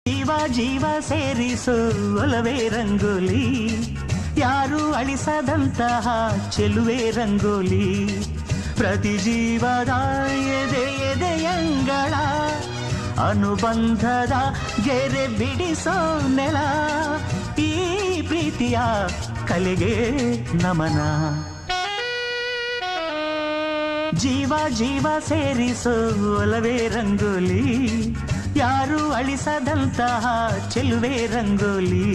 ಜೀವ ಜೀವ ಸೇರಿಸೋ ಒಲವೇ ರಂಗೋಲಿ, ಯಾರು ಅಳಿಸದಂತಹ ಚೆಲುವೆ ರಂಗೋಲಿ, ಪ್ರತಿ ಜೀವದ ಎದೆ ಎದೆಯಂಗಳ ಅನುಬಂಧದ ಗೆರೆ ಬಿಡಿಸೋ ನೆಲ, ಈ ಪ್ರೀತಿಯ ಕಲೆಗೆ ನಮನ. ಜೀವ ಜೀವ ಸೇರಿಸೋ ಒಲವೇ ರಂಗೋಲಿ, ಯಾರು ಅಳಿಸದಂತಹ ಚೆಲುವೆ ರಂಗೋಲಿ.